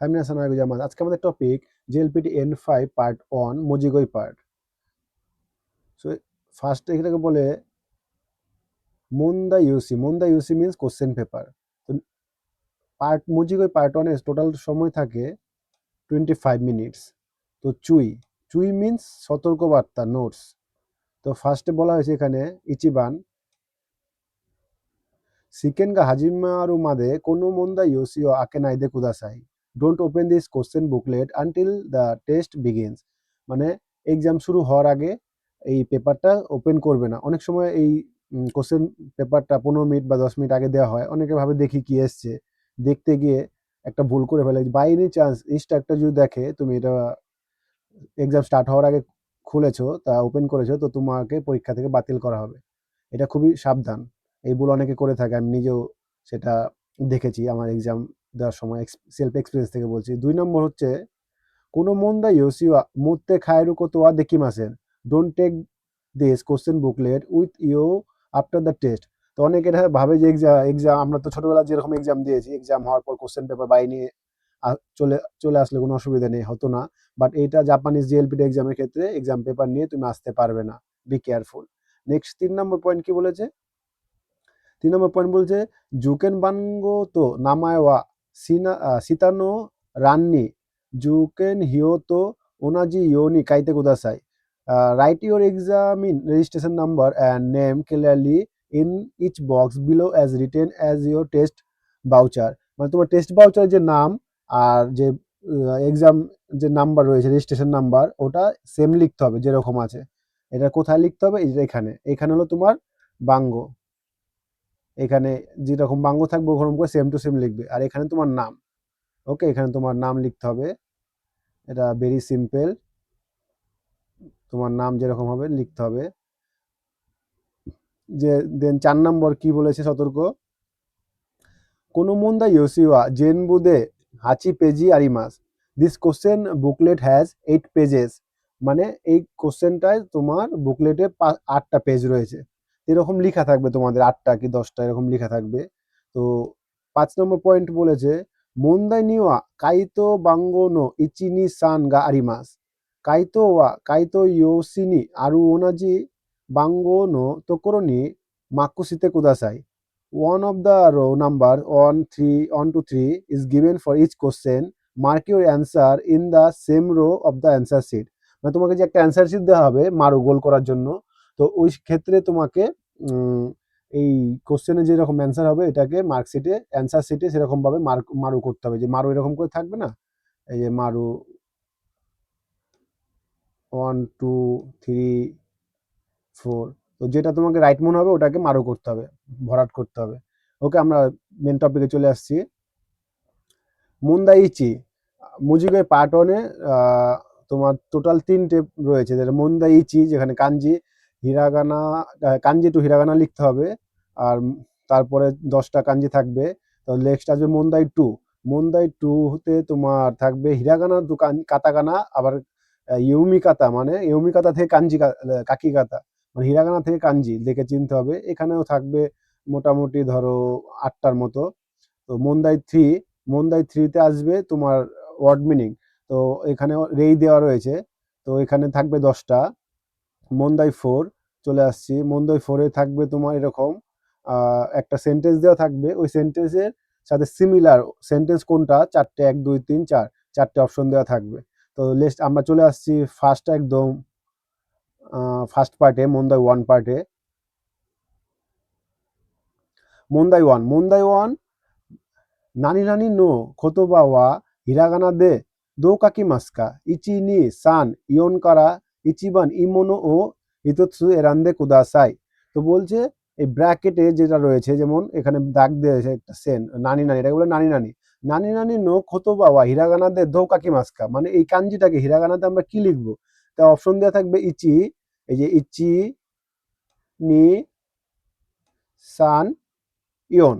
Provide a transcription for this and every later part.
হামিনাসান জামাত। আজকে আমাদের টপিক জেএলপিটি N5 পার্ট 1 মজিগই পার্ট। সো ফার্স্ট এটাকে বলে মুন্দা ইউসি। মুন্দা ইউসি মিন্স কোশ্চেন পেপার। তো পার্ট মজিগই পার্ট 1 এর টোটাল সময় থাকে 25 মিনিটস। তো চুই মিন্স সতর্কবার্তা, নোটস। তো ফার্স্টে বলা হয়েছে এখানে ইচিবান সিকেনগা হাজিমারু মাদে কোনো মুন্দা ইউসি ও আকে নাইদে কুদাসাই। Don't open this question booklet until the test begins. মানে এক্সাম শুরু হওয়ার আগে এই পেপারটা ওপেন করবে না। অনেক সময় এই কোশ্চেন পেপারটা 15 মিনিট বা 10 মিনিট আগে দেওয়া হয়। অনেকে ভাবে দেখি কি এসছে, দেখতে গিয়ে একটা ভুল করে ফেলে। বাই এনি চান্স ইনস্ট্রাক্টর যদি দেখে তুমি এটা এক্সাম স্টার্ট হওয়ার আগে খুলেছো, তা ওপেন করেছো, তো তোমাকে পরীক্ষা থেকে বাতিল করা হবে। এটা খুবই সাবধান। এই ভুল অনেকে করে থাকে, আমি নিজেও সেটা দেখেছি আমার এক্সাম দেওয়ার সময়, সেলফ এক্সপিরিয়েন্স থেকে বলছি। 2 নম্বর হচ্ছে কোনো মন্দা ইউসিওয়া মুত্তে খায়রু কোতোয়া দেকিমাসেন। Don't take this question booklet with you after the test. তো অনেকে এটা ভাবে যে এক্সাম আমরা তো ছোটবেলা যেরকম এক্সাম দিয়েছি, এক্সাম হওয়ার পর কোশ্চেন পেপার বাই নিয়ে চলে চলে আসলে কোনো অসুবিধা নেই, হতো না। বাট এটা জাপানিজ জিএলপিটি এক্সামের ক্ষেত্রে এক্সাম পেপার নিয়ে তুমি আসতে পারবে না। Be careful. Next 3 number point কি বলেছে? 3 নম্বর পয়েন্ট বলছে জুকেন বানগো তো নামায়ওয়া সিতানো রাননি জুকেন হিয়োতো ওনাজি ইয়োনি কাইতে কুদাসাই। Write your examinee registration number and name clearly in each box below as written as your test voucher. মানে তোমার টেস্ট বাউচারের যে নাম আর যে এক্সাম যে নাম্বার রয়েছে, রেজিস্ট্রেশন নাম্বার, ওটা সেম লিখতে হবে যেরকম আছে। এটা কোথায় লিখতে হবে? এখানে হলো তোমার বাঙ্গো। এখানে যেরকম বাঙ্গো থাকবে ওরকম করে সেম টু সেম লিখবে। আর এখানে তোমার নাম। ওকে, এখানে তোমার নাম লিখতে হবে। এটা ভেরি সিম্পল। তোমার নাম যেরকম হবে লিখতে হবে। যে দেন 4 নম্বর কি বলেছে সতর্ক? কোনো মন্দা ইয়োসিওয়া জেনবুদে হাচি পেজি আরিমাস। This question booklet has 8 pages. মানে এই কোশ্চেনটায় তোমার বুকলেটে 8টা পেজ রয়েছে। এরকম লিখা থাকবে তোমাদের 8টা কি 10টা এরকম লিখা থাকবে। তো 5 নম্বর পয়েন্ট বলেছে মন্দাই নিওয়া কাইতো বাঙ্গো নো ইচিনি সান গা আরিমাস। কাইতো ইয়োসিনি আরু ওনাজি বাঙ্গো নো তোকোরো ni মাকুসিতে কুদাসাই। One of the row number 1 to 3 is given for each question. Mark your answer in the same row of the answer sheet. মানে তোমাকে যে একটা অ্যান্সার শিট দেওয়া হবে মারু গোল করার জন্য, তো ওই ক্ষেত্রে তোমাকে এই কোশ্চেনে যেরকম অ্যান্সার হবে এটাকে মার্কশিটে অ্যান্সার শিটে সেরকমভাবে মারু করতে হবে। যে মারু এরকম করে থাকবে না, এই যে মারু 1 2 3 4, তো যেটা তোমাকে রাইট মনে হবে ওটাকে মারু করতে হবে, ভরাট করতে হবে। ওকে, আমরা মেন টপিকে চলে আসছি। মুন্দাইচি মুজিবের পার্ট 1-এ তোমার টোটাল 3টে রয়েছে, যেটা মুন্দাইচি, যেখানে কাঞ্জি টু হিরাগানা লিখতে হবে। আর তারপরে 10টা কাঞ্জি থাকবে। তো নেক্সট আসবে মুন্দাই টুতে তোমার থাকবে হিরাগানা টু কাতাকানা, আবার ইউমিকাতা, মানে ইউমিকাতা থেকে কাকিকাতা, মানে হিরাগানা থেকে কাঞ্জি দেখে চিনতে হবে। এখানেও থাকবে মোটামুটি ধরো 8টার মতো। তো মন্দাই থ্রিতে আসবে তোমার ওয়ার্ড মিনিং। তো এখানে রেই দেওয়া রয়েছে, তো এখানে থাকবে 10টা। মন্দাই 4 চলে আসছি। মন্দাই 4-এ থাকবে তোমার এরকম একটা সেন্টেন্স দেওয়া থাকবে। ওই সেন্টেন্সের সাথে সিমিলার সেন্টেন্স কোনটা 4টে 1 2 3 4 4টে অপশন দেওয়া থাকবে। তো আমরা চলে আসছি ফার্স্ট পার্টে, মন্দাই 1 পার্টে। মন্দাই 1 নানি নানি নো খোতোবা ওয়া হিরাগানা দে দো কাকি মাস্কা ইচি নি সান ইয়ন কারা ইচিবান ইমোনো ও ইতোৎসু এরান্দে কুদাসাই। তো বলছে এই ব্র্যাকেটে যেটা রয়েছে, যেমন এখানে দাগ দিয়েছে একটা সেন, নানি নানি, এটাকে বলে নানি নানি। নানি নানি নো খোতোবা ওয়া হিরাগানা দে দো কাকি মাস্কা, মানে এই কাঞ্জিটাকে হিরাগানাতে আমরা কি লিখবো? তা অপশন দেওয়া থাকবে ইচি, এই যে ইচি নি সান ইয়ন।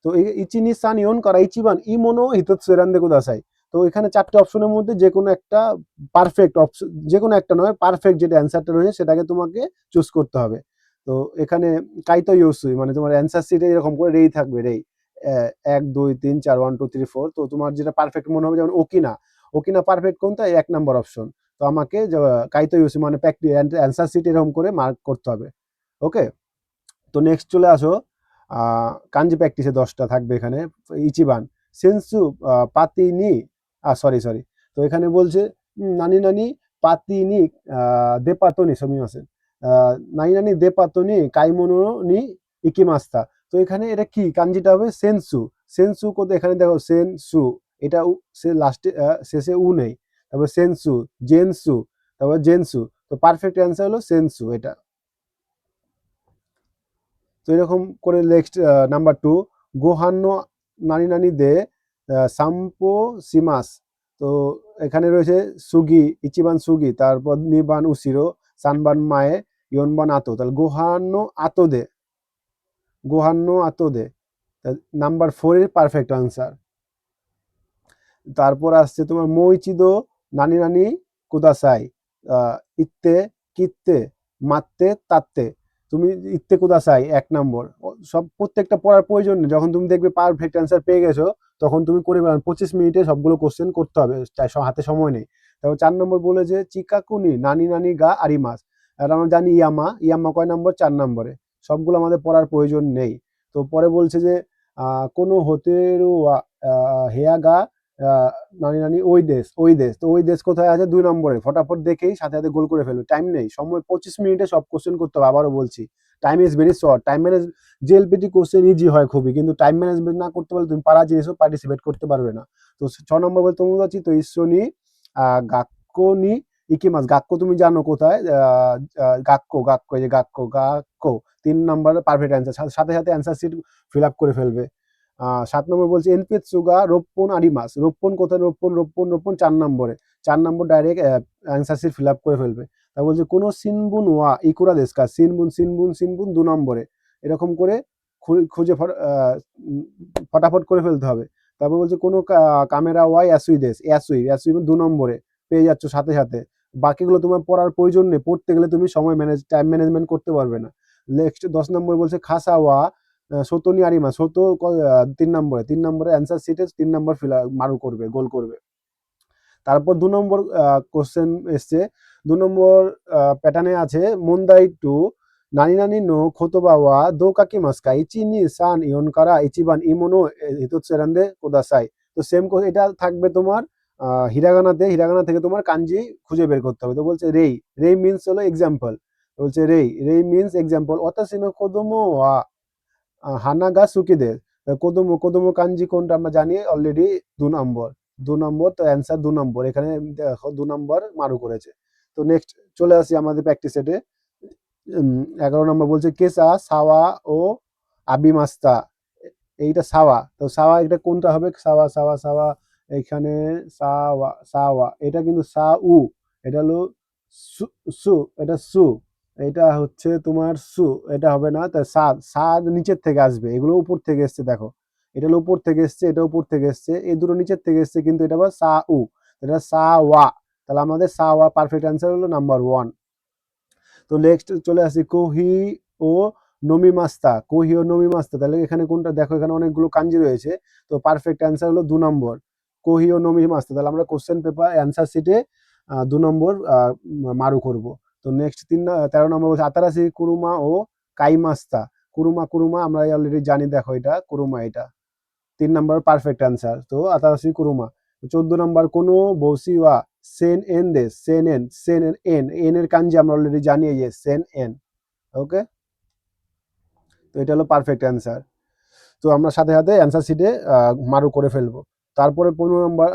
তো এই ইচিনি সান ইয়ন করা ইচিবান ইমোনো হিতোৎসু এরান্দে কুদাসাই। তো এখানে 4টে অপশনের মধ্যে যে কোনো একটা পারফেক্ট অপশন, যে কোনো একটা নয়, পারফেক্ট যেটা অ্যান্সারটা রয়েছে সেটাকে তোমাকে চুজ করতে হবে। তো এখানে কাইতো ইয়োসুই, মানে তোমার অ্যান্সার শিটে এরকম করে রেই থাকবে, রেই 1 2 3 4 1 2 3 4। তো তোমার যেটা পারফেক্ট মনে হবে, যেমন ওকিনা, ওকিনা পারফেক্ট কোনটা? 1 নাম্বার অপশন। তো আমাকে কাইতো ইউসি মানে অ্যান্সার শিট এরকম করে মার্ক করতে হবে। ওকে, তো নেক্সট চলে আসো কাঞ্জি প্র্যাকটিসে 10টা থাকবে এখানে। ইচিবান সেন্সু পাতিনি, সরি, তো এখানে বলছে নানি নানি পাতিনি দেপাতনি সমিমাসেন, নানি নানি দেপাতনি কাইমোনো নি ইকিমাস্তা। তো এখানে এটা কি কাঞ্জিটা হবে? সেন্সু। সেন্সু কোথায়? এখানে দেখো সেনসু, এটা সে লাস্টে শেষে উ নেই। তারপর সেন্সু, জেনসু, তারপর জেনসু। তো পারফেক্ট অ্যান্সার হলো সেন্সু এটা। তো এরকম করে নেক্সট নাম্বার 2, গোহান্ন নানি নানি দে সাম্পো সিমাস। তো এখানে রয়েছে সুগি, ইচিবান সুগি, তারপর নিবান উসিরো, সানবান মায়ে, ইয়নবান আতো। তাহলে গোহান্ন আতো দে, গোহান্ন আতো দে নাম্বার 4 এর পারফেক্ট আনসার। তারপর আসছে তোমার মইচিদো নানি নানি কুদাসাই, ইত্তে কিত্তে মাত্তে তাত্তে। তুমি ইত্তে কুদাসাই 1 নম্বর, সব প্রত্যেকটা পড়ার প্রয়োজন নেই। যখন তুমি দেখবে পারফেক্ট অ্যান্সার পেয়ে গেছো, তখন তুমি করে 25 মিনিটে সবগুলো কোশ্চেন করতে হবে, হাতে সময় নেই। তারপর 4 নম্বর বলেছে চিকাকুনি নানি নানি গা আরিমাস। আর আমরা জানি ইয়ামা, ইয়ামা কয় নম্বর? 4 নম্বরে। সবগুলো আমাদের পড়ার প্রয়োজন নেই। তো পরে বলছে যে কোনো হোতেরু হেয়া গা নানি নানি ওই দেশ, ওই দেশ। তো ওই দেশ কোথায় আছে? 2 নম্বরে। ফটাফট দেখেই সাথে সাথে গোল করে ফেলবে, টাইম নেই, সময় 25 মিনিটে সব কোশ্চেন করতে হবে। আবারও বলছি, time is very short. Time manage, JLPT question easy হয় খুবই, কিন্তু টাইম ম্যানেজমেন্ট না করতে পারলে তুমি পারা জিনিসও পার্টিসিপেট করতে পারবে না। তো 6 নম্বর বলে তোমোদাচি তো ইসনি গাক্কো নি ইকিমাস। গাক্কো তুমি জানো কোথায়? গাক্কো, গাক্কো, এই যে গাক্কো, গাক্কো 3 নম্বরের পারফেক্ট অ্যান্সার। সাথে সাথে অ্যান্সার শিট ফিল আপ করে ফেলবে। 7 নম্বর বলছে এনপিএস সুগা রোপ্পন আরিমাস। রোপ্পন কোথায়? রোপ্পন, রোপ্পন, রোপ্পন 4 নম্বরে। 4 number direct answer sheet fill up করে ফেলবে। তা বলছে কোনো সিনবুন ওয়া ইকুরা দেশকা, সিনবুন, সিনবুন, সিনবুন 2 নম্বরে। এরকম করে খুঁজে ফটাফট করে ফেলতে হবে। তারপর বলছে কোনো কামেরা ওয়াই অ্যাসুই দেশ, অ্যাসুই, অ্যাসুই 2 নম্বরে পেয়ে যাচ্ছ সাথে সাথে। বাকিগুলো তোমার পড়ার প্রয়োজন নেই, পড়তে গেলে তুমি সময় টাইম ম্যানেজমেন্ট করতে পারবে না। নেক্সট 10 নম্বর বলছে খাসা ওয়া সোতনি আরিমা। সোতো 3 নম্বরে, 3 নম্বরে অ্যান্সার শিটে 3 নম্বর মারু করবে, গোল করবে। তারপর 2 নম্বর কোশ্চেন এসছে। 2 নম্বর প্যাটার্নে আছে মন্দাই টু নানি নানি নো খোতোবা ওয়া দো কাকি মাস্কা ইচি নি সান ইয়নকারা ইচিবান ইমোনো হিতোৎসেরান্দে কোদাসাই। তো সেম এটা থাকবে তোমার হিরাগানাতে। হিরাগানা থেকে তোমার কাঞ্জি খুঁজে বের করতে হবে। তো বলছে রেই, রেই মিন্স হলো এক্সাম্পল। বলছে রেই, রেই মিন্স এক্সাম্পল। অতাশি নো কোদোমো ওয়া হানাগা সুকিদের। কোদোমো, কোদোমো কাঞ্জি কোনটা আমরা জানি অলরেডি? 2 নম্বর, 2 নম্বর। তো অ্যান্সার 2 নম্বর। এখানে দেখো 2 নম্বর মারু করেছে। তো নেক্সট চলে আসি আমাদের প্র্যাকটিস সেটে। 11 নম্বর বলছে কেসা সাওয়া ও আবিমাস্তা। এইটা সাওয়া, তো সাওয়া এটা কোনটা হবে? সাওয়া, সাওয়া, সাওয়া, এখানে সাওয়া, সাওয়া, এটা কিন্তু সা উ, এটা হলো সু, সু, এটা সু, এটা হচ্ছে তোমার সু, এটা হবে না। তাই সা, সা নিচের থেকে আসবে, এগুলো উপর থেকে এসছে দেখো। এটা হলো উপর থেকে এসছে, এটা উপর থেকে এসছে, এই দুটো নিচের থেকে এসছে, কিন্তু এটা আবার সা উ, এটা সা ওয়া। তাহলে আমাদের সা ওয়া পারফেক্ট অ্যান্সার হলো নাম্বার 1। তো নেক্সট চলে আসি কোহি ও নমি মাস্তা, কোহি ও নমি মাস্তা। তাহলে এখানে কোনটা? দেখো এখানে অনেকগুলো কাঞ্জি রয়েছে। তো পারফেক্ট অ্যান্সার হলো 2 নম্বর, কোহি ও নমি মাস্তা। তাহলে আমরা কোশ্চেন পেপার অ্যান্সার শিটে 2 নম্বর মারু করব। তো নেক্সট 13 নম্বর বলছে আতারাশি কুরুমা ও কাই মাস্তা। কুরুমা, কুরুমা আমরা অলরেডি জানি, দেখো এটা কুরুমা, এটা 3 নম্বর পারফেক্ট অ্যান্সার। তো আতারাশি কুরুমা। 14 নম্বর কোনো বসি ওয়া সেন এন দেশ, Sen N, Sen N, N এর কাঞ্জি আমরা অলরেডি জানি, এই যে সেন এন। ওকে, তো এটা হলো পারফেক্ট অ্যান্সার। তো আমরা সাথে সাথে অ্যান্সার শিটে মারু করে ফেলবো। তারপরে 15 নম্বর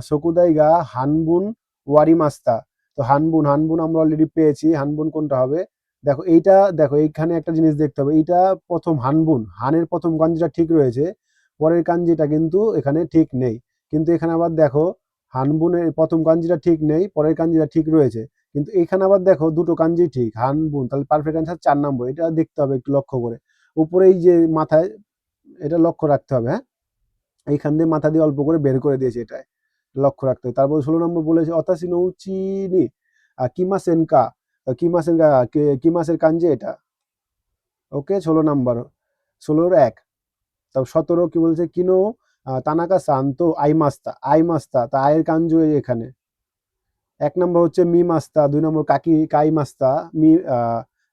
সকুদাইগা হানবুন ওয়ারি মাস্তা। তো হানবুন, হানবুন আমরা অলরেডি পেয়েছি। হানবুন কোনটা হবে? দেখো এইটা, দেখো এইখানে একটা জিনিস দেখতে হবে। এইটা প্রথম হানবুন, হানের প্রথম কাঞ্জিটা ঠিক রয়েছে, পরের কাঞ্জিটা কিন্তু এখানে ঠিক নেই। কিন্তু এখানে আবার দেখো হানবুনের প্রথম কাঞ্জিটা ঠিক নেই, পরের কাঞ্জিটা ঠিক রয়েছে। কিন্তু এখানে আবার দেখো দুটো কাঞ্জি ঠিক, হানবুন। তাহলে পারফেক্ট অ্যান্সার 4 নম্বর। এটা দেখতে হবে একটু লক্ষ্য করে। উপরে এই যে মাথায়, এটা লক্ষ্য রাখতে হবে, হ্যাঁ, এইখান দিয়ে মাথা দিয়ে অল্প করে বের করে দিয়েছে, এটাই লক্ষ্য রাখতে হবে। তারপর 16 নম্বর বলেছে অতাশি নৌচিনি কিমাসেনকা, কিমাসেনকা, কিমাসের কাঞ্জি এটা। ওকে, 16 নম্বর, 16-1। তারপর 17 কি বলছে, কিনো তানাকা সান তো আই মাস্তা, তা আয়ের কাঞ্জু এখানে। 1 নম্বর হচ্ছে মি মাস্তা, 2 নম্বর কাই মাস্তা,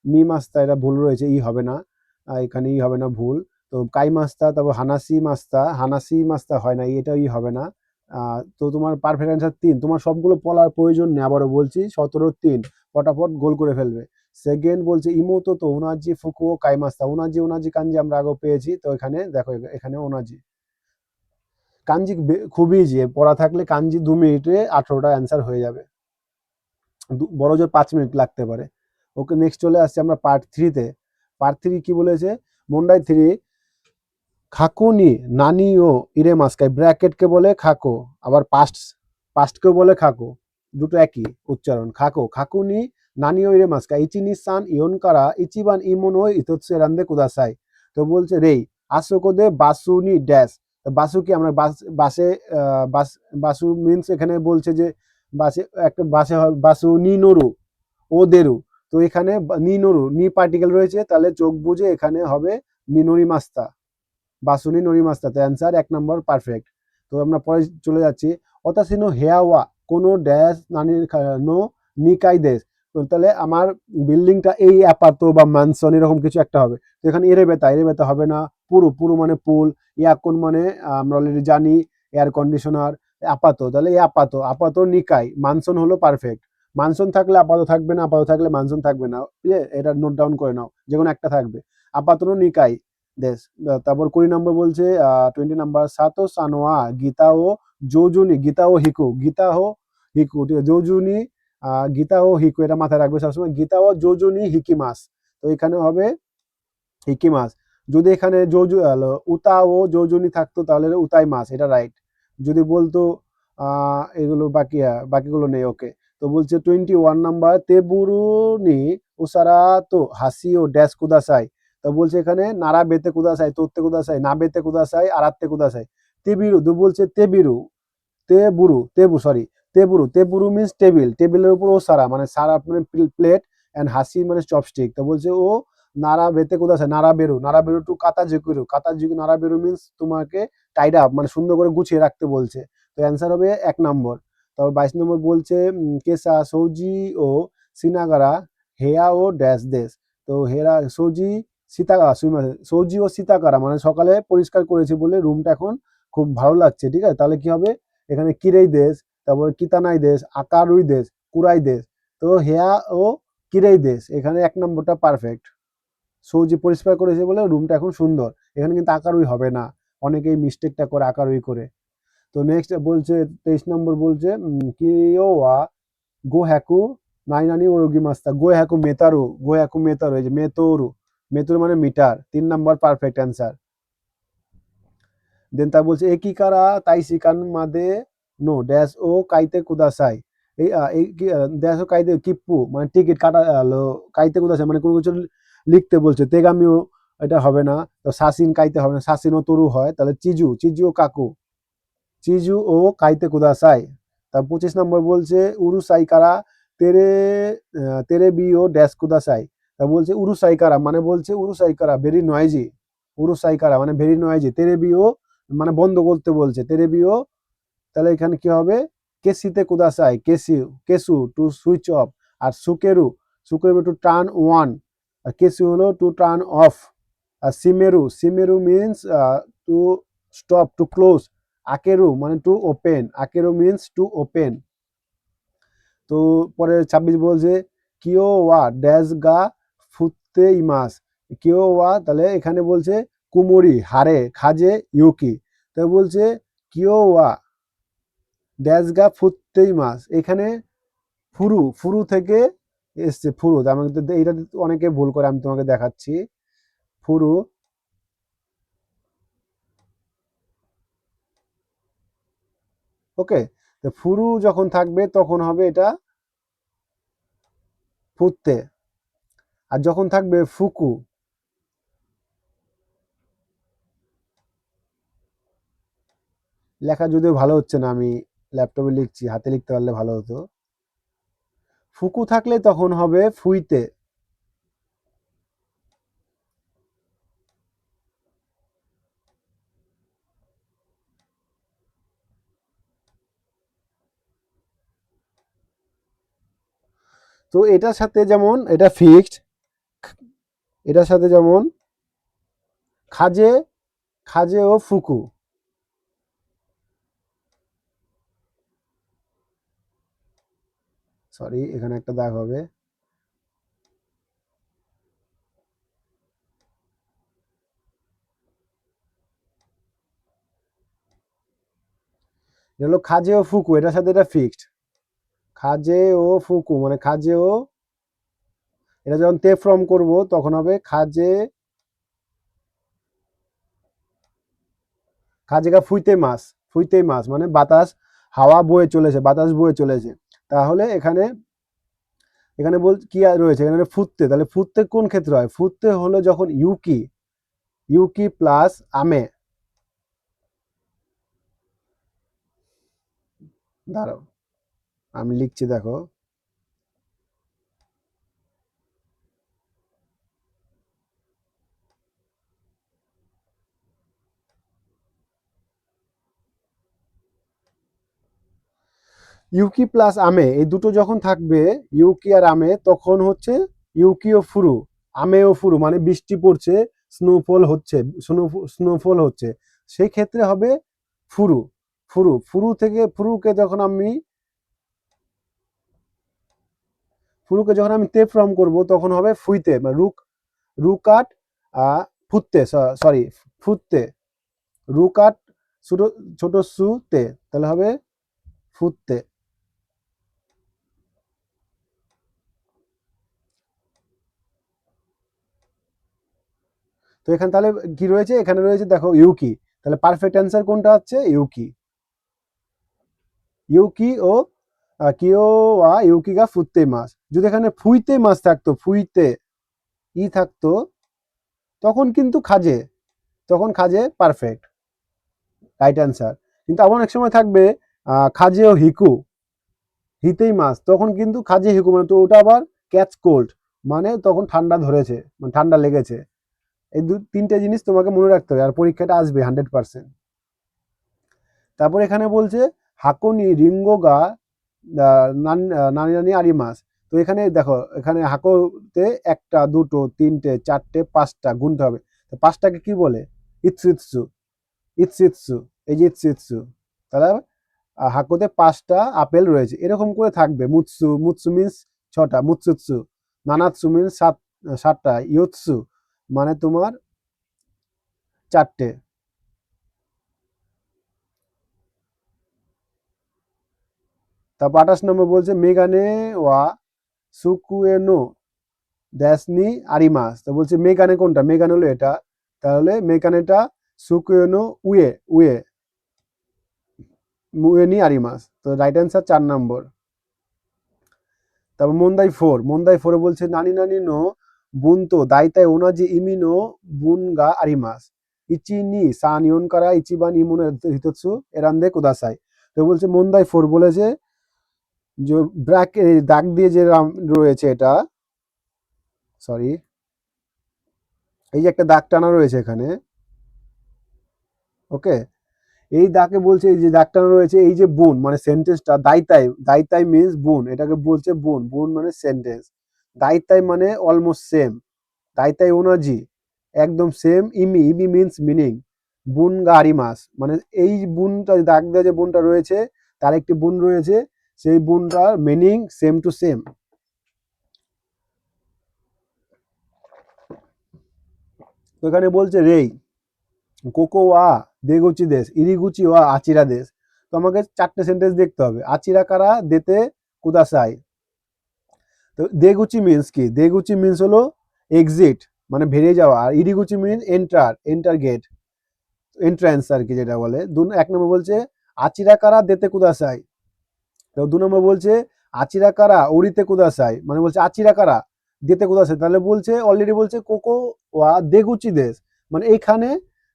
মি মাস্তা এটা ভুল রয়েছে, ই হবে না, এখানে ই হবে না, ভুল। তো কাই মাস্তা, তারপর হানাসি মাস্তা হয় না, এটাও ই হবে না। তো তোমার পারফেক্ট অ্যান্সার 3। তোমার সবগুলো পড়ার প্রয়োজন নেই, আবারও বলছি 17-3 ফটাফট গোল করে ফেলবে। সেকেন্ড বলছে ইমোতো তো উনাজি ফুকুও কাই মাস্তা, উনাজি কাঞ্জি আমরা আগেও পেয়েছি, তো এখানে দেখো এখানে ওনাজি কাঞ্জি খুবই ইজি, পড়া থাকলে কাঞ্জি 2 মিনিটে 18টা অ্যান্সার হয়ে যাবে, বড় জোর 5 মিনিট লাগতে পারে। ওকে, নেক্সট চলে আসছে আমরা পার্ট 3-তে। পার্ট 3 কি বলেছে, মন্ডাই 3 খাকুনি নানি ও ইরে মাস্কাই, ব্র্যাকেটকে বলে খাকো, আবার পাস্টকেও বলে খাকো, দুটো একই উচ্চারণ। খাকুনি নানি ও ইরে মাস্কাই ইচিনি সান ইয়নকারা ইচিবান ইমন ও ইতোৎসু রান্দে কুদাসাই। তো বলছে রেই আসোকোদে বাসুনি ড্যাশ, বাসু কি আমরা বাসে বাসু মিন্স এখানে বলছে যে বাসে একটা বাসে বাসু নিনোরু ও দেরু, তো এখানে নিনোরু নি পার্টিকেল রয়েছে, তাহলে চোখ বুঝে এখানে হবে নিনোরি মাস্তা, বাসুনি নরি মাস্তা। তো অ্যান্সার 1 নম্বর পারফেক্ট। তো আমরা পরে চলে যাচ্ছি, অতাসিনো হেয়াওয়া কোনো ড্যাশ নানির নো নিকাই দেশ, তো তাহলে আমার বিল্ডিংটা এই অ্যাপাতো বা ম্যানসন এরকম কিছু একটা হবে। তো এখানে এরে বেতা হবে না, পুরু মানে পুল, ইয়াকুন মানে আমরা অলরেডি জানি এয়ার কন্ডিশনার, আপাতো তাহলে আপাতো নিকাই, মানসন হলো পারফেক্ট। মানসন থাকলে আপাতো থাকবে না, আপাতো থাকলে মানসন থাকবে না, এটা নোট ডাউন করে নাও, যে কোনো একটা থাকবে, আপাতনো নিকাই দেশ। তারপর 20 নম্বর বলছে 20 নাম্বার সাতো সানোয়া গীতা ও হিকু, ঠিক আছে, জৌজুনি গীতা ও হিকু, এটা মাথায় রাখবে সবসময়, গীতা ও জৌজুনি হিকিমাস। তো এখানে হবে হিকিমাস। যদি এখানে উতা ও জৌজুনি থাকতো তাহলে উতাই মাস, এটা রাইট। যদি বলতো এগুলো বাকিগুলো নেই, ওকে। তো বলছে 21 নাম্বার তেবুরু নি উসারা তো হাসি ও ড্যাশ কুদাসাই, তো বলছে এখানে নারা বেতে কুদাসাই, তোত্তে কুদাসাই, না বেতে কুদাসাই, আরাত্তে কুদাসাই। তেবিরু তো বলছে তেবুরু মিন্স টেবিল, টেবিলের উপর ও সারা মানে সারা মানে প্লেট, অ্যান্ড হাসি মানে চপস্টিক। তো বলছে ও নারা বেতে কুদাসাই, নারা বেরু টু কাতা জিকু নারা বেরু মিন্স তোমাকে টাইড আপ মানে সুন্দর করে গুছিয়ে রাখতে বলছে। তো অ্যান্সার হবে 1 নম্বর। তারপর 22 নম্বর বলছে কেসা সৌজি ও সিনাগারা হেয়া ও ড্যাশ দেশ, তো হেরা সৌজি ও সীতাকারা মানে সকালে পরিষ্কার করেছি বলে রুমটা এখন খুব ভালো লাগছে, ঠিক আছে। তাহলে কি হবে, এখানে কিরেই দেশ, তারপর কিতানাই দেশ, আকারুই দেশ, কুরাই দেশ। তো হেয়া ও কিরেই দেশ, এখানে 1 নম্বরটা পারফেক্ট। সৌজি পরিষ্কার করেছে বলে রুমটা এখন সুন্দর, এখানে কিন্তু আকারুই হবে না, অনেকেই মিস্টেকটা করে আকারুই করে। তো নেক্সট বলছে 23 নম্বর বলছে কিওয়া গো হ্যাকু নাইনানি ওয়োগি মাস্তা, গো হ্যাকু মেতারু, এই যে মেতোরু মানে মিটার, 3 নম্বর পারফেক্ট অ্যান্সার। দেন তা বলছে একিকারা তাইসিকান মাদে নো ড্যাশ ও কাইতে কুদাসাই, এই ড্যাশ ও কাইতে কিপ্পু মানে টিকিট কাটা কাইতে কুদাসাই মানে কোনো কিছু লিখতে বলছে, তেগামিও এটা হবে না, তো সাসিন কাইতে হবে না, সাসিন ও তরু হয়, তাহলে চিজু ও কাকু, চিজু ও কাইতে কুদাসাই। তার 25 নম্বর বলছে উরুসাইকারা তেরে তেরে বি ও ড্যাশ কুদাসাই, তা বলছে উরুসাইকারা ভেরি নয়েজি, উরুসাইকারা মানে ভেরি নয়েজি, তেরে বি ও মানে বন্ধ করতে বলছে, তেরে বি ও, তাহলে এখানে কি হবে কেসিতে কুদাসাই, কেসু টু সুইচ অফ, আর সুকেরু টু টার্ন ওয়ান, আর কেসু হলো টু টার্ন অফ, আর সিমেরু means to stop to close, আকেরু মানে টু ওপেন, আকেরু মিনস টু ওপেন। তো পরে 26 বলছে কিও ওয়া ড্যাশ গা ফুতে ইমাস, কিও ওয়া তাহলে এখানে বলছে কুমোরি হারে খাজে ইউকি, তো বলছে কিও ওয়া ড্যাশ গা ফুতে ইমাস, এখানে ফুরু থেকে এসছে, আমাকে এটা অনেকে ভুল করে, আমি তোমাকে দেখাচ্ছি। ফুরু, ওকে, তো ফুরু যখন থাকবে তখন হবে এটা ফুটতে, আর যখন থাকবে ফুকু, লেখা যদিও ভালো হচ্ছে না, আমি ল্যাপটপে লিখছি, হাতে লিখতে পারলে ভালো হতো। ফুকু থাকলে তখন হবে ফুইতে, তো এটার সাথে যেমন এটা ফিক্সড, এটার সাথে যেমন খাজে, খাজে ও ফুকু, সরি এখানে একটা দাগ হবে, এটা হলো খাজে ও ফুকু, এটার সাথে এটা ফিক্সড, খাজে ও ফুকু মানে খাজে ও, এটা যখন তে ফ্রম করব তখন হবে খাজে, খাজেগা ফুইতে মাস, ফুইতে মাস মানে বাতাস, হাওয়া বয়ে চলেছে, বাতাস বয়ে চলেছে। তাহলে এখানে, এখানে বল কি রয়েছে এখানে ফুটতে, তাহলে ফুটতে কোন ক্ষেত্রে হয়, ফুটতে হলো যখন ইউকি, ইউকি প্লাস আমে, দাঁড়াও আমি লিখছি দেখো, ইউকি প্লাস আমে এই দুটো যখন থাকবে, ইউকি আর আমে, তখন হচ্ছে ইউকি ও ফুরু, আমে ও ফুরু মানে বৃষ্টি পড়ছে, স্নোফল হচ্ছে, স্নোফল হচ্ছে, সেই ক্ষেত্রে হবে ফুরু, ফুরু, ফুরু থেকে ফুরুকে যখন আমি, ফুরুকে যখন আমি তে ফ্রম করব তখন হবে ফুইতে, মানে রুক, রুকাট ফুটতে, সরি ফুটতে, রুকাট ছোট, ছোট সুতে, তাহলে হবে ফুটতে। তো এখানে তাহলে কি রয়েছে, এখানে রয়েছে দেখো ইউকি, তাহলে পারফেক্ট অ্যান্সার কোনটা হচ্ছে ইউকি, ইউকি ও কিও ওয়া ইউকি গা ফুটতে মাস, যদি এখানে ফুইতে মাস থাকতো, ফুইতে ই থাকতো তখন কিন্তু খাজে, তখন খাজে পারফেক্ট রাইট অ্যান্সার। কিন্তু আবার অনেক সময় থাকবে খাজে ও হিকু, হিতেই মাস, তখন কিন্তু খাজে হিকু মানে, তো ওটা আবার ক্যাচ কোল্ড মানে তখন ঠান্ডা ধরেছে, মানে ঠান্ডা লেগেছে। এই তিনটে জিনিস তোমাকে মনে রাখতে হবে, আর পরীক্ষাটা আসবে 100%। তারপর এখানে বলছে হাকনি রিঙ্গোগা নানি নানি আরিমাস, তো এখানে দেখো এখানে হাকোতে একটা দুটো তিনটে চারটে পাঁচটা গুনতে হবে, তো পাঁচটাকে কি বলে, ইৎসিৎসু, ইৎসিৎসু, এই যে ইৎসিৎসু, তাহলে হাকোতে পাঁচটা আপেল রয়েছে, এরকম করে থাকবে। মুৎসু, মুৎসু মিন্স ছটা, মুৎসুৎসু, নানাৎসু মিন্স সাতটা, ইয়োৎসু মানে তোমার চারটে। তারপর 28 নম্বর বলছে মেগানে ওয়া সুকুয়েনো দ্যাসনি আরিমাস, তো বলছে মেগানে কোনটা, মেগানে হলো এটা, তাহলে মেগানেটা সুকুয়েনো উয়ে, উয়ে মুয়েনি আরিমাস, তো রাইট অ্যান্সার 4 নম্বর। তারপর মন্দাই ফোর, মন্দাই ফোরে বলছে নানি নানি নো বুনতো দাইতাই ওনাজি ইমিনো বুনগা আরিমাস, ইচি নি সান ইয়ন কারা ইচিবান ইমুনো হিতৎসু এরান্দে কুদাসাই, তো বলছে মন্দাই ফোর বলেছে যে ব্র্যাক দাগ দিয়ে যে রয়েছে এটা, সরি এই যে একটা দাগ টানা রয়েছে এখানে, ওকে, এই দাগে বলছে এই যে দাগ টানা রয়েছে, এই যে বুন মানে সেন্টেন্সটা দাইতাই, দাইতাই মিন্স বুন, এটাকে বলছে বুন, বুন মানে সেন্টেন্স, দাইতাই মানে অলমোস্ট সেম, দাইতাই ওনাজি একদম সেম, ইমি, ইমি মিন্স মিনিং, বুন গারি মাস মানে এই বুনটা দাগ দেওয়া যে বুনটা রয়েছে তার একটি বুন রয়েছে, সেই বুনটার মিনিং সেম টু সেম। তো এখানে বলছে রেই কোকো ওয়া দেগুচি দেশ, ইরিগুচি ওয়া আচিরা দেশ, তো আমাকে চারটে সেন্টেন্স দেখতে হবে, আচিরা কারা দেতে কুদাসাই, তো দেগুচি মিন্স কি, দেগুচি মিন্স হলো এক্সিট মানে বেরিয়ে যাওয়া, আর ইরিগুচি means enter, enter gate, entrance আর কি যেটা বলে। 1 নম্বর বলছে আচিরা কারা দেতে কুদাসাই, তো 2 নম্বর বলছে আচিরা কারা ওরিতে কুদাসাই মানে বলছে আচিরা কারা দেতে কুদাসাই, তাহলে বলছে অলরেডি বলছে কোকো ওয়া দেগুচি দেশ মানে এইখানে,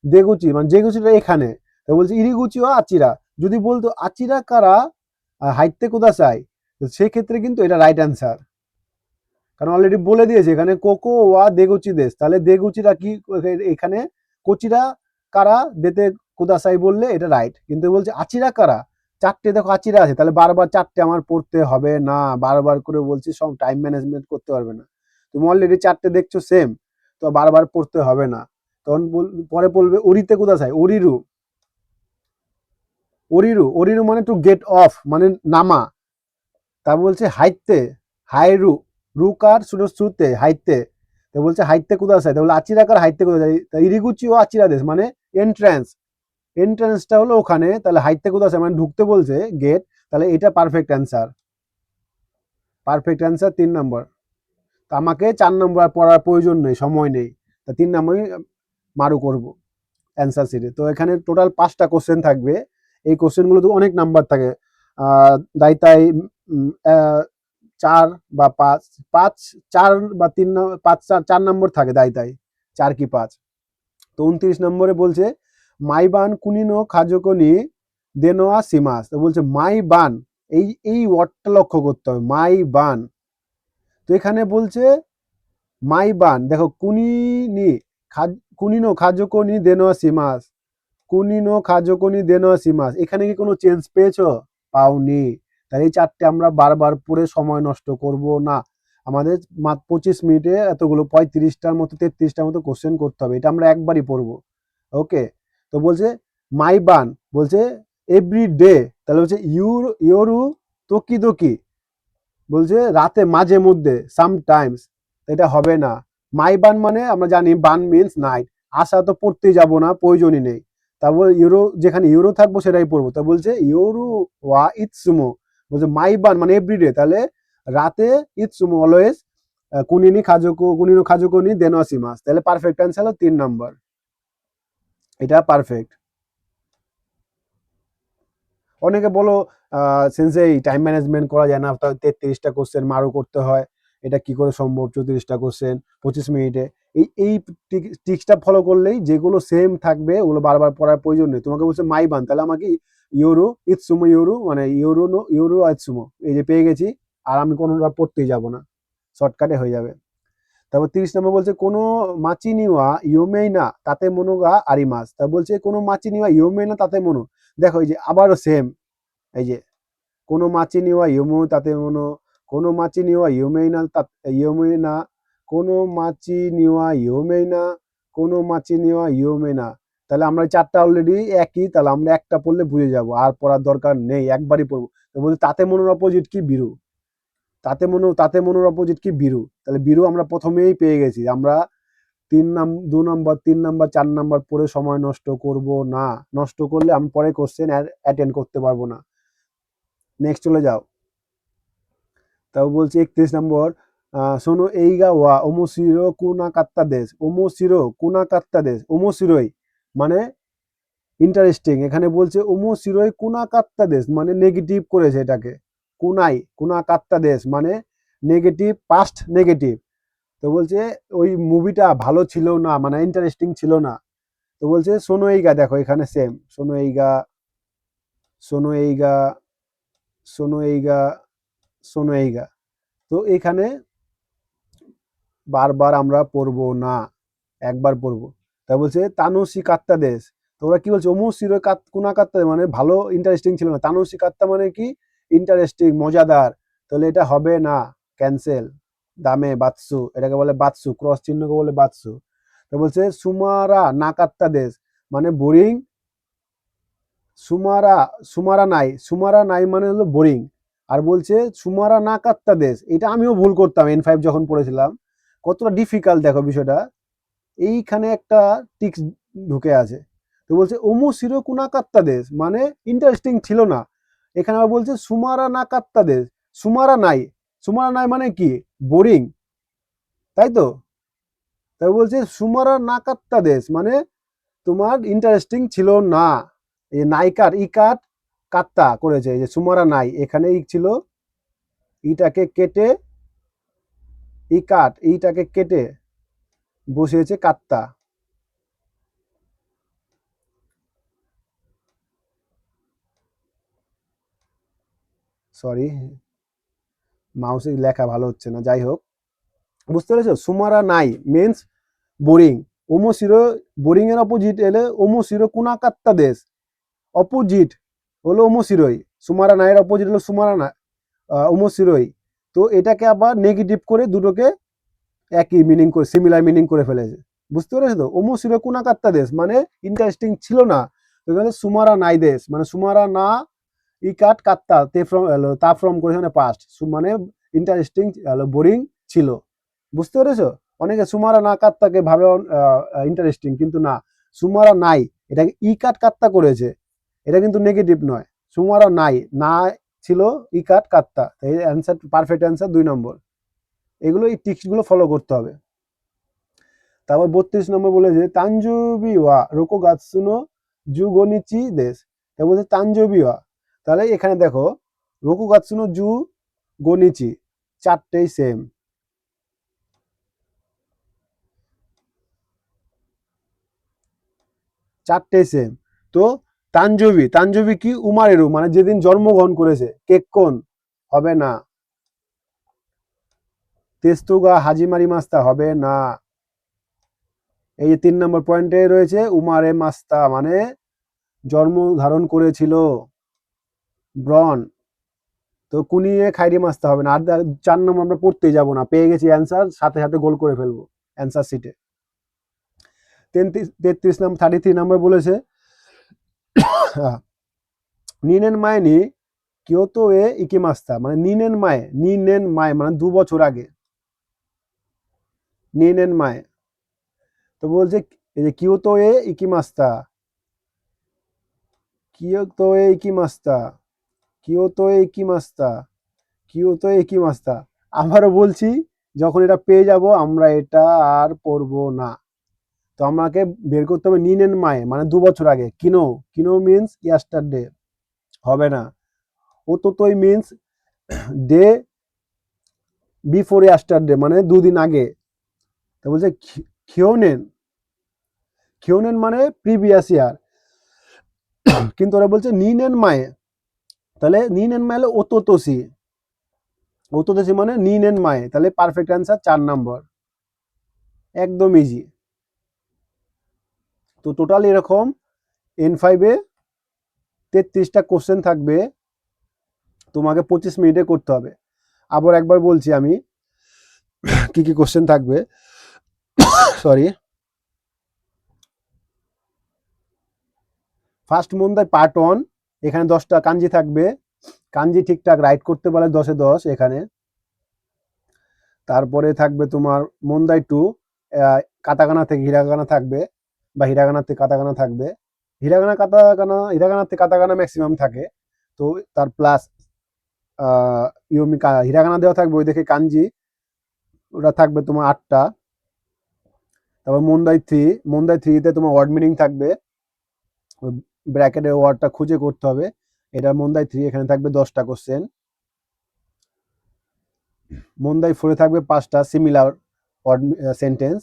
দেগুচি মানে জেগুচিটা এখানে, তো বলছে ইরিগুচি ওয়া আচিরা, যদি বলতো আচিরা কারা হাইতে কুদাসাই, তো সেক্ষেত্রে কিন্তু এটা রাইট অ্যান্সার, কারণ অলরেডি বলে দিয়েছে এখানে কোকো ওয়া দেগুচি দেশ, তাহলে দেগুচিরা কি এখানে, কোচিরা কারা দেতে কুদাসাই বললে এটা রাইট, কিন্তু বলছে আচিরা কারা, চারটে দেখো আচিরা আছে, তাহলে বারবার চারটে আমার পড়তে হবে না, বারবার করে বলছি সব টাইম ম্যানেজমেন্ট করতে পারবে না। তুমি অলরেডি চারটে দেখছো সেম, তো বারবার পড়তে হবে না। তখন পরে বলবে ওরিতে কোথা চাই, ওরিরু, ওরিরু, ওরিরু মানে টু গেট অফ, মানে নামা। তারপর বলছে হাইতে, হাইরু, রুকার শুধু শুতে হাইতে, তো বলছে হাইতে কোথা চাই, তাহলে আচিরাকার হাইতে কোথা চাই, ইরিগুচি ও আচিরা দেশ মানে এন্ট্রান্স, এন্ট্রান্সটা হলো ওখানে, তাহলে হাইতে কোথা চাই মানে ঢুকতে বলছে গেট, তাহলে এটা পারফেক্ট অ্যান্সার, পারফেক্ট অ্যান্সার 3 নম্বর। তো আমাকে 4 নম্বর পড়ার প্রয়োজন নেই, সময় নেই, তা 3 নম্বরই মারু করব অ্যান্সার সিটে। তো এখানে টোটাল 5টা কোশ্চেন থাকবে, এই কোশ্চেনগুলো তো অনেক নাম্বার থাকে, দায়তাই 4 বা 5, 5 4 বা 3 5 4 নম্বর থাকে দায়তাই, 4 কি 5। তো 29 নম্বরে বলছে মাইবান কুনিনো খাজোকনি দেনোয়া সিমাস, তো বলছে মাই বান, এই ওয়ার্ডটা লক্ষ্য করতে হবে, মাই বান। তো এখানে বলছে মাই বান, দেখো কুনিনি কুনিনো খাজোকনি দেনোয়া সিমাস, কুনিনো খাজোকনি দেনোয়া সিমাস, এখানে কি কোনো চেঞ্জ পেয়েছো? পাওনি। তাই এই 4টে আমরা বারবার পড়ে সময় নষ্ট করব না। আমাদের মাত্র 25 মিনিটে এতগুলো 35টার মতো 33টার মতো কোশ্চেন করতে হবে, এটা আমরা একবারই পড়বো। ওকে, তো বলছে মাই বান, বলছে এভরি ডে, তাহলে বলছে ইয়োরু তোকি দোকি, বলছে রাতে মাঝে মধ্যে সামটাইমস, এটা হবে না। মাই বান মানে আমরা জানি বান মিনস নাইট, আশা তো পড়তেই যাব না, প্রয়োজনই নেই। তারপর ইউরো, যেখানে ইউরো থাকবো সেটাই পড়বো, তা বলছে ইয়োরু ওয়া ইৎসুমো, বলছে মাই বান মানে এভরিডে, তাহলে রাতে ইৎসুমো অলওয়েজ কুনিনো খাজোকো নি দেনোয়াসিমাস, তাহলে পারফেক্ট অ্যান্সার হলো 3 নম্বর, এটা পারফেক্ট। অনেকে বলো সেন্সেই টাইম ম্যানেজমেন্ট করা যায় না, 33টা কোশ্চেন মারও করতে হয়, এটা কি করে সম্ভব 34টা কোশ্চেন 25 মিনিটে? এই ট্রিক্সটা ফলো করলেই যেগুলো সেম থাকবে ওগুলো বারবার পড়ার প্রয়োজন নেই। তোমাকে বলছে মাই বান, তাহলে আমাকে ইউরো ইৎসুমো, ইউরো মানে ইউরো ইৎসুমো, এই যে পেয়ে গেছি, আর আমি কোনোবার পড়তেই যাব না, শর্টকাটে হয়ে যাবে। তারপর 30 নম্বর বলছে কোনো মাচি নিওয়া ইয়োমেই না তাতে মনোগা আরিমাস, তা বলছে কোনো মাচি নিওয়া ইয়োমেই না তাতে মনো, দেখো এই যে আবারও সেম, এই যে কোনো মাচি নিওয়া ইয়োমো তাতে মনো, কোনো মাচি নিওয়া ইয়োমেই না ইয়োমেই না, কোনো মাচি নিওয়া ইয়োমেই না, কোনো মাচি নিওয়া ইয়োমেই না, তাহলে আমরা 4টা অলরেডি একই, তাহলে আমরা একটা পড়লে বুঝে যাব, আর পড়ার দরকার নেই, একবারই পড়বো। তো বলছে তাতে মনোর অপোজিট কি, বিরু, তাতে মনোর অপোজিট কি, বিরু, তাহলে বিরু আমরা প্রথমেই পেয়ে গেছি। আমরা 2 নম্বর 3 নম্বর 4 নম্বর পড়ে সময় নষ্ট করব না, নষ্ট করলে আমি পরে কোশ্চেন অ্যাটেন্ড করতে পারবো না। নেক্সট চলে যাও। তাও বলছি 31 নম্বর, শোনো এইগা ওয়া ওমোশিরো কুনাকাত্তা দেশ, ওমোশিরো কুনাকাত্তা দেশ, ওমোশিরোই মানে ইন্টারেস্টিং, এখানে বলছে ওমোশিরোই কুনাকাত্তা দেশ মানে নেগেটিভ করেছে এটাকে, কুনাকাত্তা দেশ মানে নেগেটিভ, পাস্ট নেগেটিভ। তো বলছে ওই মুভিটা ভালো ছিল না মানে ইন্টারেস্টিং ছিল না। তো বলছে শোনো এইগা, দেখো এখানে সেম, শোনো এইগা, শোনো এইগা, শোনো এইগা, শোনো এইগা, তো এখানে বারবার আমরা পড়বো না, একবার পড়বো। তা বলছে তানুসি কাত্তা দেশ, তো ওরা কি বলছে ওমুসিরো কুনা কাত্তা মানে ভালো ইন্টারেস্টিং ছিল না, তানুসি কাত্তা মানে কি ইন্টারেস্টিং মজাদার, তাহলে এটা হবে না, ক্যান্সেল। দামে বাতসু, এটাকে বলে বাতসু, ক্রস চিহ্নকে বলে বাতসু। তো বলছে সুমারা না কাত্তা দেশ মানে বোরিং, সুমারা, সুমারা নাই মানে হলো বোরিং। আর বলছে সুমারা না কাত্তা দেশ, এটা আমিও ভুল করতাম N5 যখন পড়েছিলাম, কতটা ডিফিকাল্ট দেখো বিষয়টা, এইখানে একটা টিক্স ঢুকে আছে। তো বলছে ওমু সিরো কুনা কাত্তা দেশ মানে ইন্টারেস্টিং ছিল না, এখানে আবার বলছে সুমারা না কাত্তা দেশ, সুমারা নাই, সুমারা নাই মানে কি, বোরিং, তাই তো? তাই বলছে সুমারা না কাত্তা দেশ মানে তোমার ইন্টারেস্টিং ছিল না, এই নাইকার ইকাট কাত্তা করেছে, এই যে সুমারা নাই, এখানে ই ছিল, ইটাকে কেটে ইকাট, এইটাকে কেটে বসিয়েছে কাত্তা, সরি মাউসে লেখা ভালো হচ্ছে না, যাই হোক বুঝতে পেরেছো, সুমারা নাই মিনস বোরিং, ওমোশিরো বোরিং এর অপোজিট এলে ওমোশিরো কুনাকাত্তা দেশ, অপোজিট হলো ওমোশিরোই, সুমারা নাইয়ের অপোজিট হলো সুমারা না, ওমোশিরোই। তো এটাকে আবার নেগেটিভ করে দুটোকে একই মিনিং করে, সিমিলার মিনিং করে ফেলেছে। বুঝতে পেরেছো তো? ওমোশিরো কুনাকাত্তা দেশ মানে ইন্টারেস্টিং ছিল না, তো এখানে সুমারা নাই দেশ মানে সুমারা না ইকাট কাত্তা তে ফ্রম তা ফ্রম করে এখানে পাস্ট, মানে ইন্টারেস্টিং বোরিং ছিল। বুঝতে পেরেছো? অনেকে সুমারা না কাত্তাকে ভাবে ইন্টারেস্টিং, কিন্তু না, সুমারা নাই এটাকে ইকাট কাত্তা করেছে, এটা কিন্তু নেগেটিভ নয়। সুমারা নাই না ছিল ইকাট কাত্তা, এই অ্যান্সার, পারফেক্ট অ্যান্সার 2 নম্বর। এগুলো এই টিক্সগুলো ফলো করতে হবে। তারপর 32 নম্বর বলেছে তানজুবি ওয়া রোকোগাতসুনো জুগোনিচি দেশ। তা বলছে তানজুবি ওয়া, তাহলে এখানে দেখো রোকোগাতসুনো জু গনিচি চারটেই সেম, চারটেই সেম। তো তানজুবি, তানজুবি কি উমারেরু মানে যেদিন জন্মগ্রহণ করেছে, কেক্কন হবে না, তেস্তুগা হাজিমারি মাস্তা হবে না। এই যে 3 নম্বর পয়েন্টে রয়েছে উমারে মাস্তা মানে জন্ম ধারণ করেছিল, ব্রন। তো কুনিয়ে খাইরি মাস্তা হবে না। আর 4 নম্বর আমরা পড়তেই যাবো না, পেয়ে গেছি অ্যান্সার, সাথে সাথে গোল করে ফেলবো অ্যান্সার শিটে। 33 নম্বর 33 নম্বর বলেছে নিনেন মায়ে নি কিয়োতো এ ইকিমাস্তা মানে নিনেন মায়ে, নিনেন মায়ে মানে 2 বছর আগে, নিনেন মায়ে। তো বলছে এই যে কিয়োতো এ ইকিমাস্তা, কিয়োতো এ ইকিমাস্তা, কিয়োতো এ ইকিমাস্তা, কিয়োতো এ ইকিমাস্তা। আবারও বলছি, যখন এটা পেয়ে যাব আমরা এটা আর পড়বো না। তো আমাকে বের করতে হবে নিনেন মায়ে মানে 2 বছর আগে, কিনো, কিনো মিন্স ইয়াস্টারডে, হবে না। ওতোতোই মিন্স ডে বিফোর ইয়াস্টারডে মানে 2 দিন আগে। তো বলছে খিওনেন, খিওনেন মানে প্রিভিয়াস ইয়ার, কিন্তু ওরা বলছে নিনেন মায়ে, তাহলে নিনেন মায়ে হলো ওতোতোসি, ওতোতোসি মানে নিনেন মায়ে, তাহলে পারফেক্ট অ্যান্সার 4 নম্বর, একদম ইজি। তো টোটাল এরকম N5 এ 33টা কোশ্চেন থাকবে, তোমাকে 25 মিনিটে করতে হবে। আবার একবার বলছি আমি কি কি কোশ্চেন থাকবে, সরি। ফার্স্ট মন্দাই পার্ট 1, এখানে 10টা কাঞ্জি থাকবে, কাঞ্জি ঠিকঠাক রাইট করতে পারলে 10-এ 10 এখানে। তারপরে থাকবে তোমার মন্দাই 2, কাতাকানা থেকে হিরাগানা থাকবে, বা হিরাগানা থেকে কাতাকানা থাকবে, হিরাগানা কাতাকানা, হিরাগানা থেকে কাতাকানা ম্যাক্সিমাম থাকে। তো তার প্লাস হিরাগানা দেওয়া থাকবে, ওই দেখে কাঞ্জি ওটা থাকবে তোমার 8টা। তারপর মন্দাই 3, মন্দাই 3-তে তোমার ওয়ার্ড মিনিং থাকবে, ব্র্যাকেটে ওয়ার্ডটা খুঁজে করতে হবে, এটা মন্দাই 3, এখানে থাকবে 10টা কোশ্চেন। মন্দাই 4-এ থাকবে 5টা সিমিলার ওয়ার্ড সেন্টেন্স,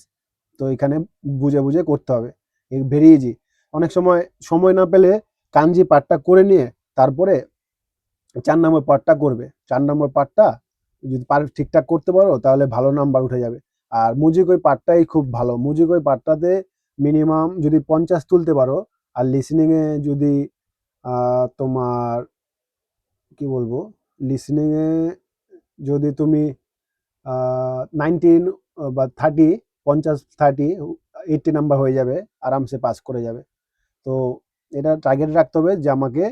তো এখানে বুঝে বুঝে করতে হবে, ভেরি ইজি। অনেক সময় সময় না পেলে কাঞ্জি পার্টটা করে নিয়ে তারপরে 4 নম্বর পার্টটা করবে। 4 নম্বর পার্টটা যদি ঠিকঠাক করতে পারো তাহলে ভালো নাম্বার উঠে যাবে। আর মুজিকই পার্টটাই খুব ভালো, মুজিকই পার্টটাতে মিনিমাম যদি 50 তুলতে পারো, আর লিসনিংয়ে যদি তোমার কি বলবো, লিসনিংয়ে যদি তুমি 19 বা 30, 50, 30, 80 নাম্বার হয়ে যাবে, আরামসে পাস করে যাবে। তো এটা টার্গেট রাখতে হবে যে আমাকে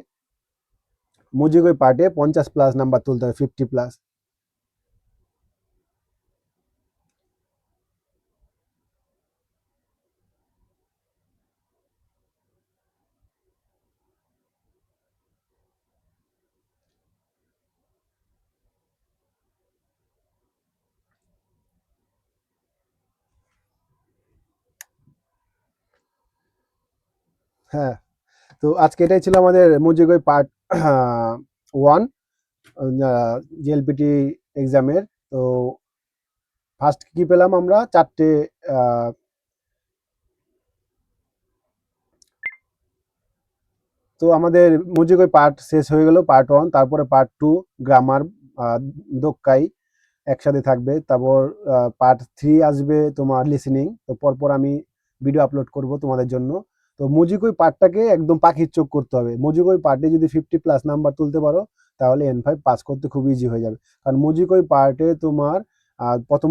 মুজিকই পার্টে 50+ নাম্বার তুলতে হবে, 50+। হ্যাঁ, তো আজকে এটাই ছিল আমাদের মুজিকই পার্ট 1 জিএলপিটি এক্সামের। তো ফার্স্ট কি পেলাম আমরা 4টে, তো আমাদের মুজিকই পার্ট শেষ হয়ে গেল, পার্ট 1। তারপরে পার্ট 2 গ্রামার, দোক্কাই একসাথে থাকবে। তারপর পার্ট 3 আসবে তোমার লিসেনিং। তো পরপর আমি ভিডিও আপলোড করব তোমাদের জন্য। তো মুজিকই পার্টটাকে একদম পাখির চোখ করতে হবে। মুজিকই পার্টে যদি 50+ নাম্বার তুলতে পারো তাহলে N5 পাস করতে খুব ইজি হয়ে যাবে। কারণ মুজিকই পার্টে তোমার প্রথম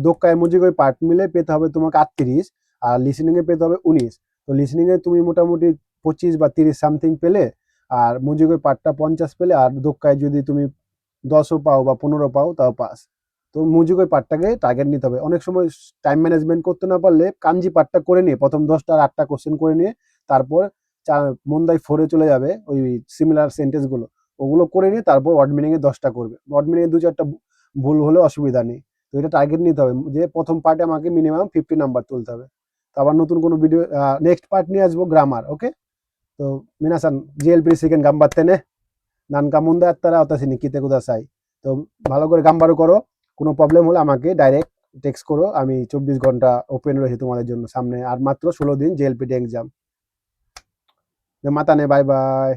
দোক্কায় মুজিকই পার্ট মিলে পেতে হবে তোমাকে 38, আর লিসেনিংয়ে পেতে হবে 19। তো লিসেনিংয়ে তুমি মোটামুটি 25 বা 30 সামথিং পেলে, আর মুজিকই পার্টটা 50 পেলে, আর দোক্কায় যদি তুমি 10ও পাও বা 15 পাও তাও পাস। তো মুজিকই পার্টটাকে টার্গেট নিতে হবে। অনেক সময় টাইম ম্যানেজমেন্ট করতে না পারলে কাঞ্জি পার্টটা করে নিয়ে প্রথম 10টা আর 8টা কোশ্চেন করে নিয়ে তারপর মন্দাই 4-এ চলে যাবে ওই সিমিলার সেন্টেন্সগুলো, ওগুলো করে নিয়ে তারপর ওয়ার্ড মিনিংয়ে 10টা করবে। ওয়ার্ড মিনিংয়ে 2-4টা ভুল হলে অসুবিধা নেই। তো এটা টার্গেট নিতে হবে যে প্রথম পার্টে আমাকে মিনিমাম 50 নাম্বার তুলতে হবে। তো আবার নতুন কোনো ভিডিও নেক্সট পার্ট নিয়ে আসবো গ্রামার। ওকে, তো মিনাসান জিএলপি সেকেন্ড গাম্বাত্তেনে নানকা মুন্দা আত্মারা অতাসিনি কিতে কুদাসাই। তো ভালো করে গাম্বারও করো, কোনো প্রবলেম হলে আমাকে ডাইরেক্ট টেক্সট করো, আমি 24 ঘন্টা ওপেন রয়েছি তোমাদের জন্য। সামনে আর মাত্র 16 দিন জেএলপিটি এক্সাম। মাতানে, বাই বাই।